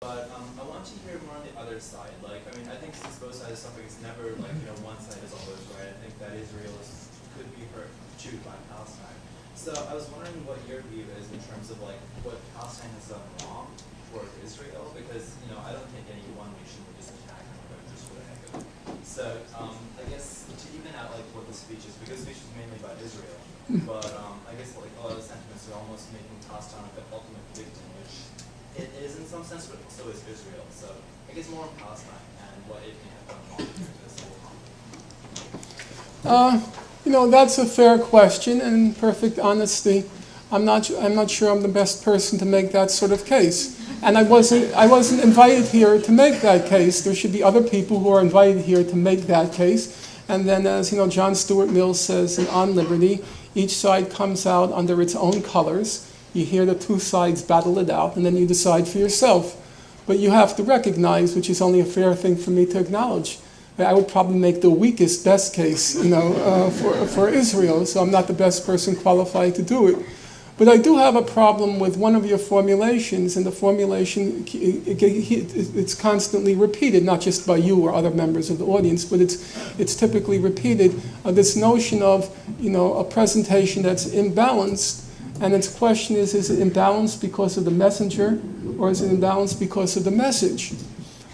But I want to hear more on the other side. Like, I mean, I think since both sides of suffering, it's never like, you know, one side is always right. I think that Israel could be hurt too by Palestine. So I was wondering what your view is in terms of like what Palestine has done wrong for Israel, because, you know, I don't think any one nation would just attack another just for the heck of it. So I guess to even out like what the speech is, because the speech is mainly about Israel, but I guess like a lot of the sentiments are almost making Palestine like the ultimate victim, which it is in some sense, but so is Israel. So I guess more on Palestine and what it may have done wrong through this whole conflict. You know, that's a fair question, and in perfect honesty, I'm not sure I'm the best person to make that sort of case. And I wasn't invited here to make that case. There should be other people who are invited here to make that case. And then, as you know, John Stuart Mill says in On Liberty, each side comes out under its own colors. You hear the two sides battle it out, and then you decide for yourself. But you have to recognize, which is only a fair thing for me to acknowledge, that I would probably make the weakest best case, you know, for Israel. So I'm not the best person qualified to do it. But I do have a problem with one of your formulations, and the formulation, it's constantly repeated, not just by you or other members of the audience, but it's typically repeated, this notion of, you know, a presentation that's imbalanced, and its question is it imbalanced because of the messenger, or is it imbalanced because of the message?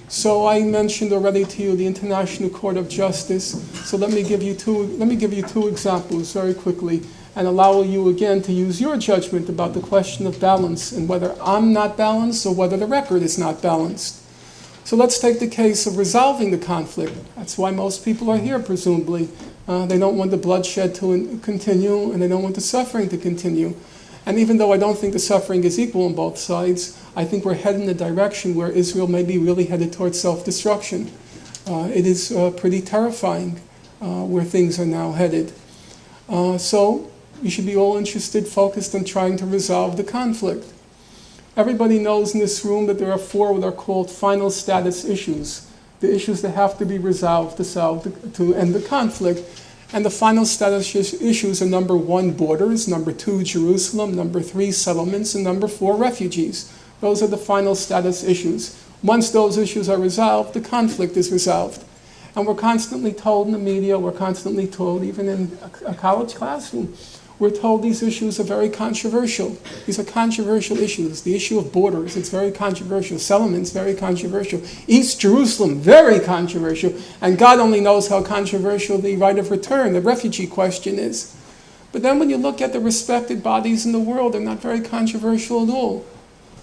So I mentioned already to you the International Court of Justice, so let me give you two examples very quickly, and allow you again to use your judgment about the question of balance and whether I'm not balanced or whether the record is not balanced. So let's take the case of resolving the conflict. That's why most people are here, presumably. They don't want the bloodshed to continue, and they don't want the suffering to continue. And even though I don't think the suffering is equal on both sides, I think we're heading in a direction where Israel may be really headed towards self-destruction. It is pretty terrifying where things are now headed. So we should be all interested, focused on trying to resolve the conflict. Everybody knows in this room that there are four what are called final status issues, the issues that have to be resolved to end the conflict. And the final status issues are number 1, borders, number 2, Jerusalem, number 3, settlements, and number 4, refugees. Those are the final status issues. Once those issues are resolved, the conflict is resolved. And we're constantly told in the media, we're constantly told even in a college classroom, we're told these issues are very controversial. These are controversial issues. The issue of borders, it's very controversial. Settlements, very controversial. East Jerusalem, very controversial. And God only knows how controversial the right of return, the refugee question is. But then when you look at the respected bodies in the world, they're not very controversial at all.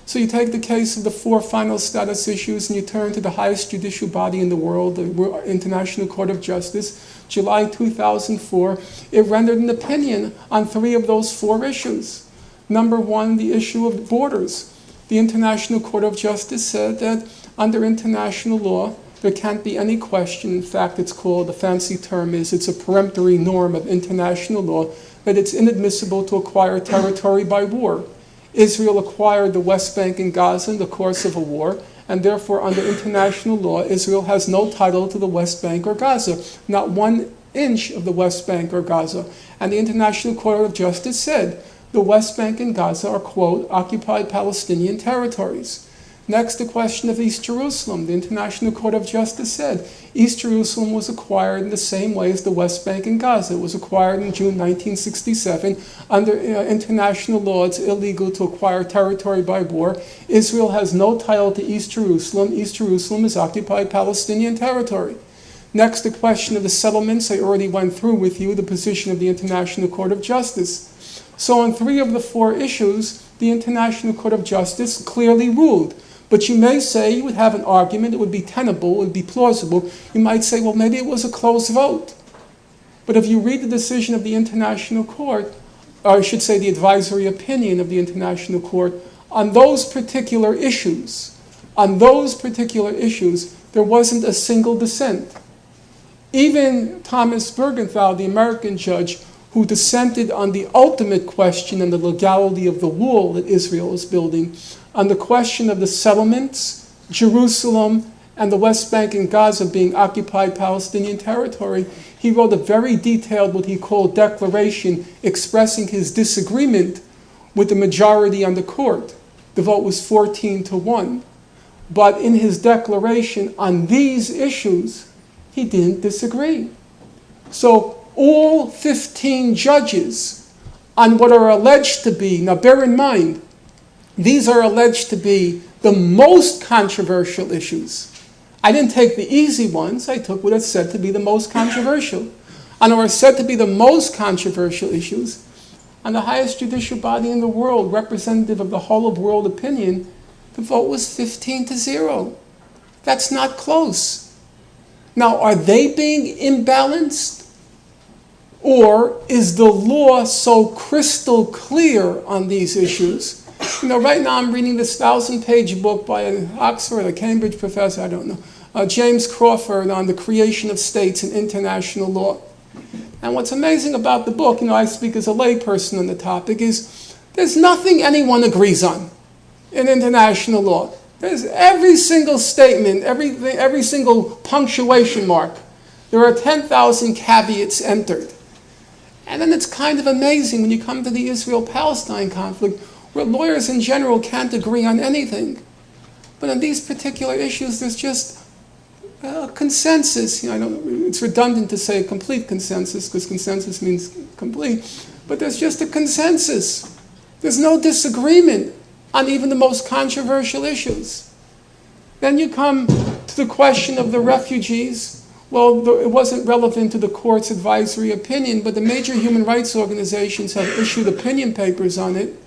So you take the case of the 4 final status issues and you turn to the highest judicial body in the world, the International Court of Justice, July 2004. It rendered an opinion on 3 of those 4 issues. Number 1, the issue of borders. The International Court of Justice said that under international law, there can't be any question. In fact, it's called, the fancy term is, it's a peremptory norm of international law, that it's inadmissible to acquire territory by war. Israel acquired the West Bank and Gaza in the course of a war, and therefore under international law, Israel has no title to the West Bank or Gaza, not 1 inch of the West Bank or Gaza. And the International Court of Justice said the West Bank and Gaza are, quote, occupied Palestinian territories. Next, the question of East Jerusalem. The International Court of Justice said East Jerusalem was acquired in the same way as the West Bank and Gaza. It was acquired in June 1967. Under international law, it's illegal to acquire territory by war. Israel has no title to East Jerusalem. East Jerusalem is occupied Palestinian territory. Next, the question of the settlements. I already went through with you the position of the International Court of Justice. So on 3 of the 4 issues, the International Court of Justice clearly ruled. But you may say, you would have an argument, it would be tenable, it would be plausible. You might say, well, maybe it was a close vote. But if you read the decision of the International Court, or I should say the advisory opinion of the International Court, on those particular issues, there wasn't a single dissent. Even Thomas Bergenthal, the American judge, who dissented on the ultimate question and the legality of the wall that Israel is building, on the question of the settlements, Jerusalem, and the West Bank and Gaza being occupied Palestinian territory, he wrote a very detailed, what he called, declaration expressing his disagreement with the majority on the court. The vote was 14-1. But in his declaration on these issues, he didn't disagree. So all 15 judges on what are alleged to be, now bear in mind, these are alleged to be the most controversial issues. I didn't take the easy ones, I took what is said to be the most controversial. And what are said to be the most controversial issues, on the highest judicial body in the world, representative of the whole of world opinion, the vote was 15-0. That's not close. Now, are they being imbalanced? Or is the law so crystal clear on these issues? You know, right now I'm reading this 1,000-page book by an Oxford or Cambridge professor, I don't know, James Crawford, on the creation of states and international law. And what's amazing about the book, you know, I speak as a layperson on the topic, is there's nothing anyone agrees on in international law. There's every single statement, every single punctuation mark. There are 10,000 caveats entered. And then it's kind of amazing when you come to the Israel-Palestine conflict, where lawyers in general can't agree on anything. But on these particular issues, there's just a consensus. You know, it's redundant to say complete consensus, because consensus means complete. But there's just a consensus. There's no disagreement on even the most controversial issues. Then you come to the question of the refugees. Well, it wasn't relevant to the court's advisory opinion, but the major human rights organizations have issued opinion papers on it.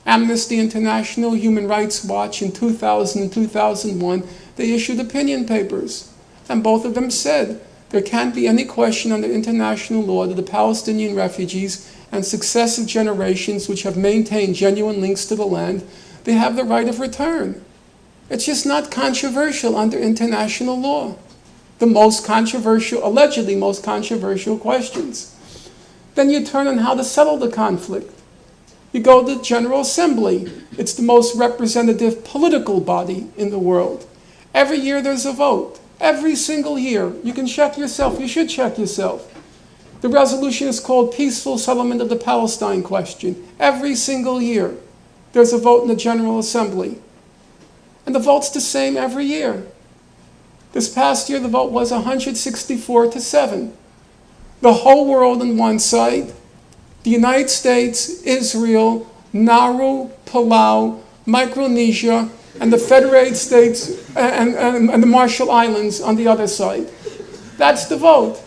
Amnesty International, Human Rights Watch in 2000 and 2001, they issued opinion papers. And both of them said there can't be any question under international law that the Palestinian refugees and successive generations which have maintained genuine links to the land, they have the right of return. It's just not controversial under international law. The most controversial, allegedly most controversial questions. Then you turn on how to settle the conflict. You go to the General Assembly. It's the most representative political body in the world. Every year there's a vote. Every single year. You can check yourself. You should check yourself. The resolution is called Peaceful Settlement of the Palestine Question. Every single year there's a vote in the General Assembly. And the vote's the same every year. This past year the vote was 164-7. The whole world on one side, the United States, Israel, Nauru, Palau, Micronesia, and the Federated States and the Marshall Islands on the other side. That's the vote.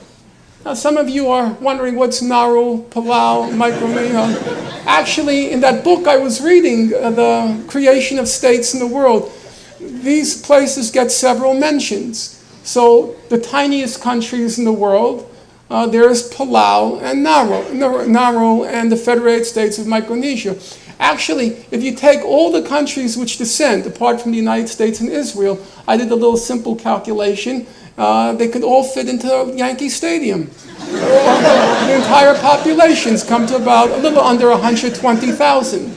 Now, some of you are wondering what's Nauru, Palau, Micronesia. Actually, in that book I was reading, The Creation of States in the World, these places get several mentions. So the tiniest countries in the world, there's Palau and Nauru and the Federated States of Micronesia. Actually, if you take all the countries which descend, apart from the United States and Israel, I did a little simple calculation, they could all fit into Yankee Stadium. The entire populations come to about a little under 120,000.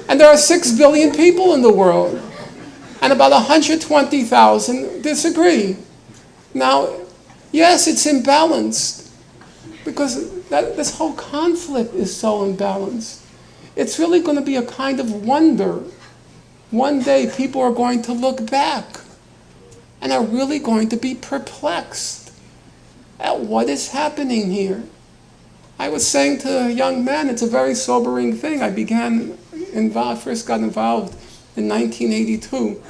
And there are 6 billion people in the world. And about 120,000 disagree. Now, yes, it's imbalanced, because this whole conflict is so imbalanced. It's really going to be a kind of wonder. One day people are going to look back and are really going to be perplexed at what is happening here. I was saying to a young man, it's a very sobering thing. I first got involved in 1982,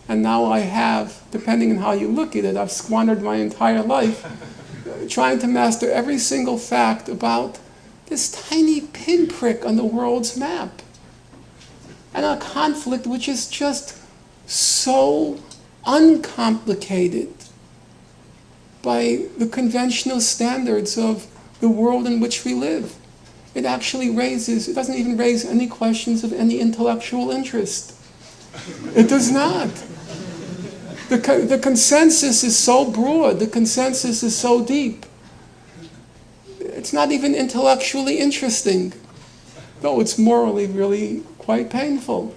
and now I have, depending on how you look at it, I've squandered my entire life trying to master every single fact about this tiny pinprick on the world's map. And a conflict which is just so uncomplicated by the conventional standards of the world in which we live. It doesn't even raise any questions of any intellectual interest. It does not. The consensus is so broad, the consensus is so deep. It's not even intellectually interesting, though it's morally really quite painful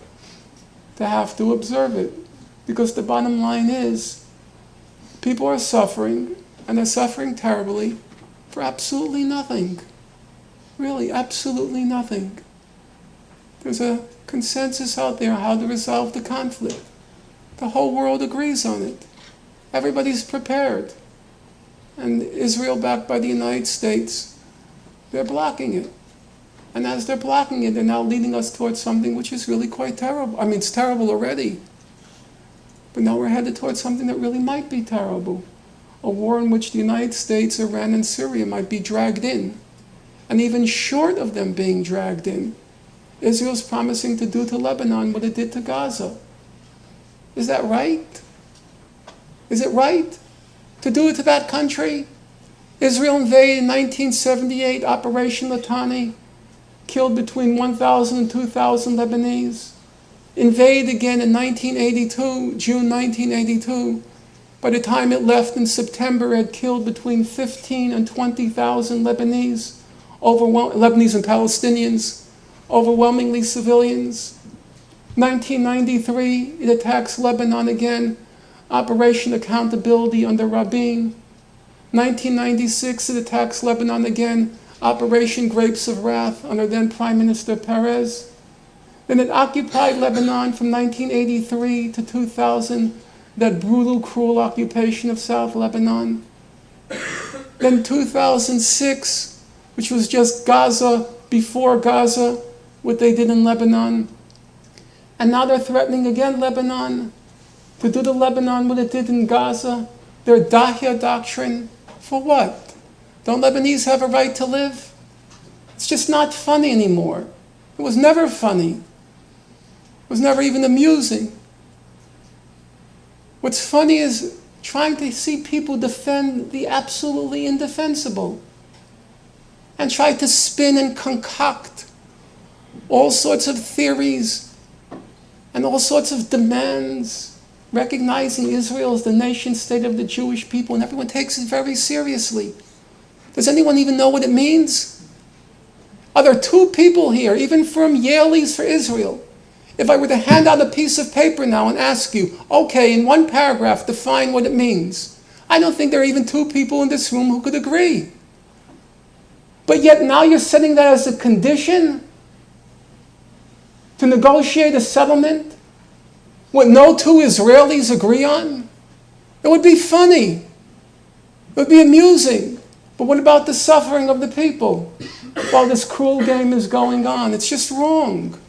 to have to observe it. Because the bottom line is, people are suffering, and they're suffering terribly, for absolutely nothing. Really, absolutely nothing. There's a consensus out there how to resolve the conflict. The whole world agrees on it. Everybody's prepared. And Israel, backed by the United States, they're blocking it. And as they're blocking it, they're now leading us towards something which is really quite terrible. I mean, it's terrible already. But now we're headed towards something that really might be terrible. A war in which the United States, Iran, and Syria might be dragged in. And even short of them being dragged in, Israel's promising to do to Lebanon what it did to Gaza. Is that right? Is it right to do it to that country? Israel invaded in 1978, Operation Litani, killed between 1,000 and 2,000 Lebanese. Invaded again in 1982, June 1982. By the time it left in September, it had killed between 15 and 20,000 Lebanese, Lebanese and Palestinians, overwhelmingly civilians. 1993, it attacks Lebanon again, Operation Accountability under Rabin. 1996, it attacks Lebanon again, Operation Grapes of Wrath under then Prime Minister Perez. Then it occupied Lebanon from 1983 to 2000, that brutal, cruel occupation of South Lebanon. Then 2006, which was just Gaza before Gaza, what they did in Lebanon. And now they're threatening again Lebanon, to do to Lebanon what it did in Gaza, their Dahya doctrine. For what? Don't Lebanese have a right to live? It's just not funny anymore. It was never funny. It was never even amusing. What's funny is trying to see people defend the absolutely indefensible and try to spin and concoct all sorts of theories and all sorts of demands, recognizing Israel as the nation state of the Jewish people, and everyone takes it very seriously. Does anyone even know what it means? Are there two people here, even from Yale's for Israel? If I were to hand out a piece of paper now and ask you, okay, in one paragraph, define what it means, I don't think there are even two people in this room who could agree. But yet now you're setting that as a condition to negotiate a settlement what no two Israelis agree on? It would be funny. It would be amusing. But what about the suffering of the people while this cruel game is going on? It's just wrong.